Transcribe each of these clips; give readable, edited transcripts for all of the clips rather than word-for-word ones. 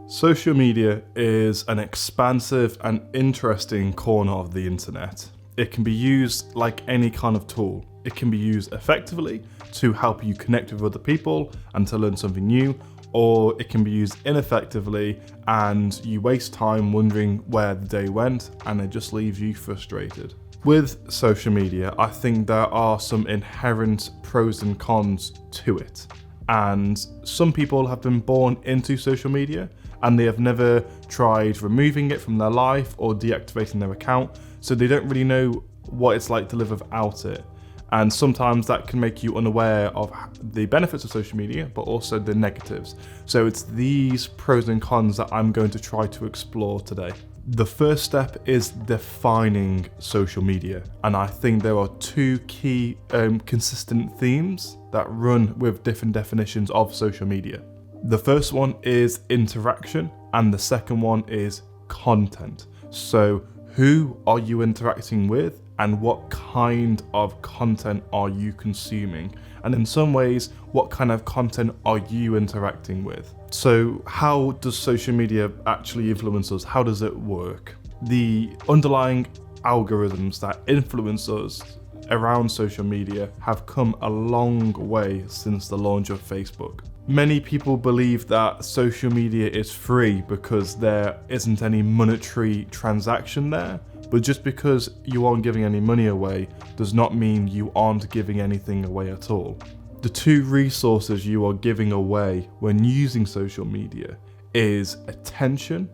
Social media is an expansive and interesting corner of the internet. It can be used like any kind of tool. It can be used effectively to help you connect with other people and to learn something new, or it can be used ineffectively and you waste time wondering where the day went and it just leaves you frustrated. With social media, I think there are some inherent pros and cons to it. And some people have been born into social media and they have never tried removing it from their life or deactivating their account, so they don't really know what it's like to live without it. And sometimes that can make you unaware of the benefits of social media, but also the negatives. So it's these pros and cons that I'm going to try to explore today. The first step is defining social media. And I think there are two key consistent themes that run with different definitions of social media. The first one is interaction, and the second one is content. So who are you interacting with and what kind of content are you consuming? And in some ways, what kind of content are you interacting with? So how does social media actually influence us? How does it work? The underlying algorithms that influence us around social media have come a long way since the launch of Facebook. Many people believe that social media is free because there isn't any monetary transaction there, but just because you aren't giving any money away does not mean you aren't giving anything away at all. The two resources you are giving away when using social media is attention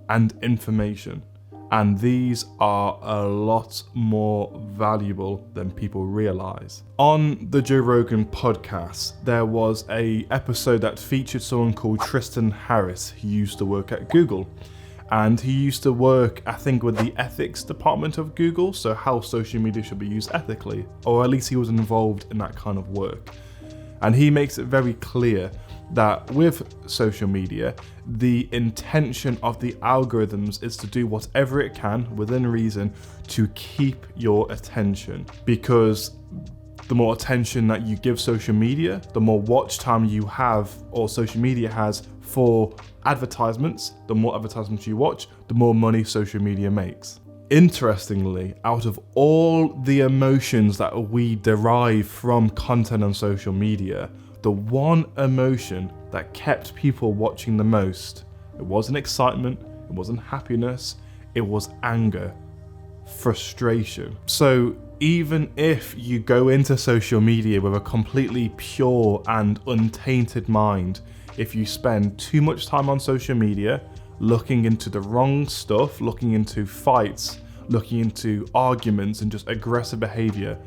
and information. And these are a lot more valuable than people realize. On the Joe Rogan podcast, there was an episode that featured someone called Tristan Harris, who used to work at Google. And he used to work, I think, with the ethics department of Google, so how social media should be used ethically, or at least he was involved in that kind of work. And he makes it very clear that with social media, the intention of the algorithms is to do whatever it can within reason to keep your attention, because the more attention that you give social media, the more watch time you have, or social media has, for advertisements. The more advertisements you watch, the more money social media makes. Interestingly, out of all the emotions that we derive from content on social media, the one emotion that kept people watching the most, it wasn't excitement, it wasn't happiness, it was anger, frustration. So even if you go into social media with a completely pure and untainted mind, if you spend too much time on social media looking into the wrong stuff, looking into fights, looking into arguments and just aggressive behavior,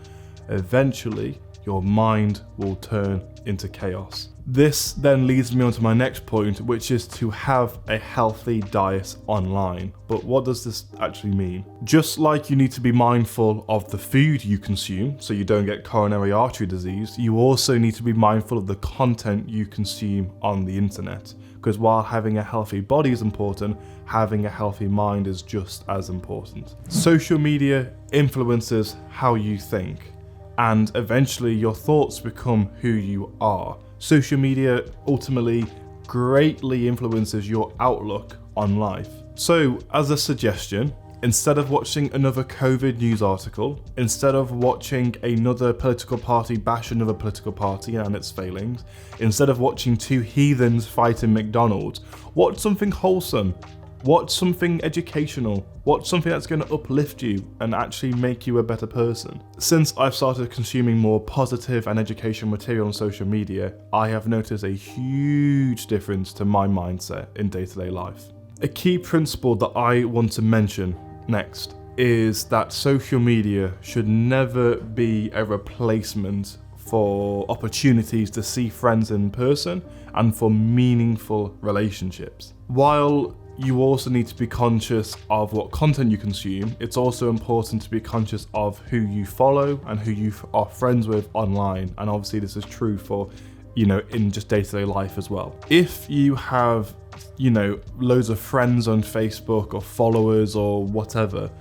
eventually your mind will turn into chaos. This then leads me on to my next point, which is to have a healthy diet online. But what does this actually mean? Just like you need to be mindful of the food you consume so you don't get coronary artery disease, you also need to be mindful of the content you consume on the internet. Because while having a healthy body is important, having a healthy mind is just as important. Social media influences how you think, and eventually your thoughts become who you are. Social media ultimately greatly influences your outlook on life. So, as a suggestion, instead of watching another COVID news article, instead of watching another political party bash another political party and its failings, instead of watching two heathens fight in McDonald's, watch something wholesome. Watch something educational. Watch something that's going to uplift you and actually make you a better person. Since I've started consuming more positive and educational material on social media, I have noticed a huge difference to my mindset in day-to-day life. A key principle that I want to mention next is that social media should never be a replacement for opportunities to see friends in person and for meaningful relationships. While you also need to be conscious of what content you consume, it's also important to be conscious of who you follow and who you are friends with online. And obviously this is true for, in just day-to-day life as well. If you have, loads of friends on Facebook or followers or whatever,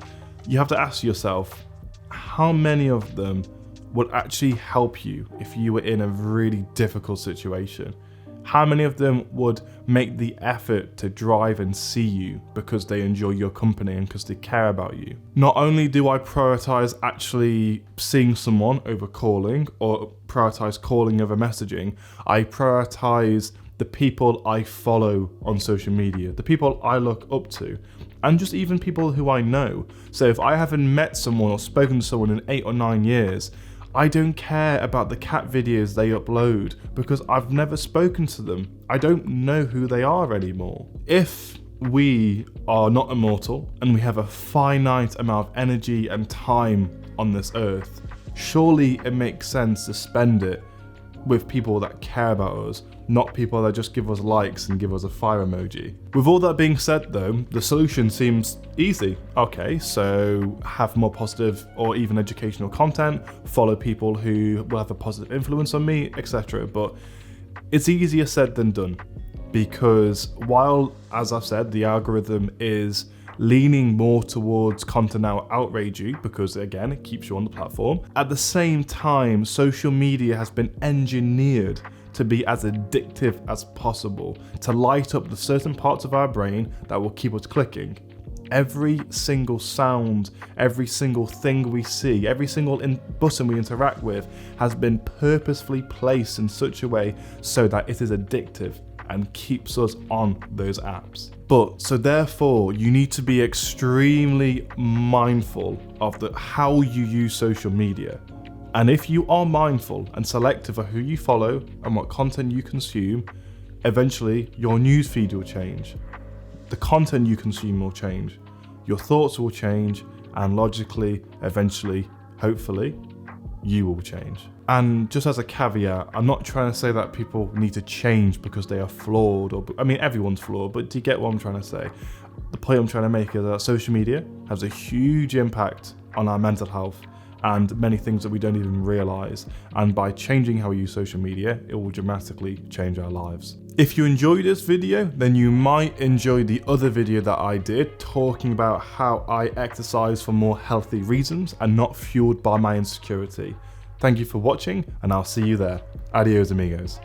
you have to ask yourself, how many of them would actually help you if you were in a really difficult situation? How many of them would make the effort to drive and see you because they enjoy your company and because they care about you? Not only do I prioritize actually seeing someone over calling or prioritize calling over messaging, I prioritize the people I follow on social media, the people I look up to, and just even people who I know. So if I haven't met someone or spoken to someone in 8 or 9 years, I don't care about the cat videos they upload because I've never spoken to them. I don't know who they are anymore. If we are not immortal and we have a finite amount of energy and time on this earth, surely it makes sense to spend it with people that care about us, not people that just give us likes and give us a fire emoji. With all that being said though, the solution seems easy. Okay, so have more positive or even educational content, follow people who will have a positive influence on me, etc. But it's easier said than done, because while, as I've said, the algorithm is leaning more towards content that will outrage you because, again, it keeps you on the platform. At the same time, social media has been engineered to be as addictive as possible, to light up the certain parts of our brain that will keep us clicking. Every single sound, every single thing we see, every single button we interact with has been purposefully placed in such a way so that it is addictive and keeps us on those apps. So therefore, you need to be extremely mindful of how you use social media. And if you are mindful and selective of who you follow and what content you consume, eventually your newsfeed will change. The content you consume will change. Your thoughts will change, and logically, eventually, hopefully, you will change. And just as a caveat, I'm not trying to say that people need to change because they are flawed, everyone's flawed, but do you get what I'm trying to say? The point I'm trying to make is that social media has a huge impact on our mental health and many things that we don't even realize. And by changing how we use social media, it will dramatically change our lives. If you enjoyed this video, then you might enjoy the other video that I did talking about how I exercise for more healthy reasons and not fueled by my insecurity. Thank you for watching, and I'll see you there. Adios, amigos.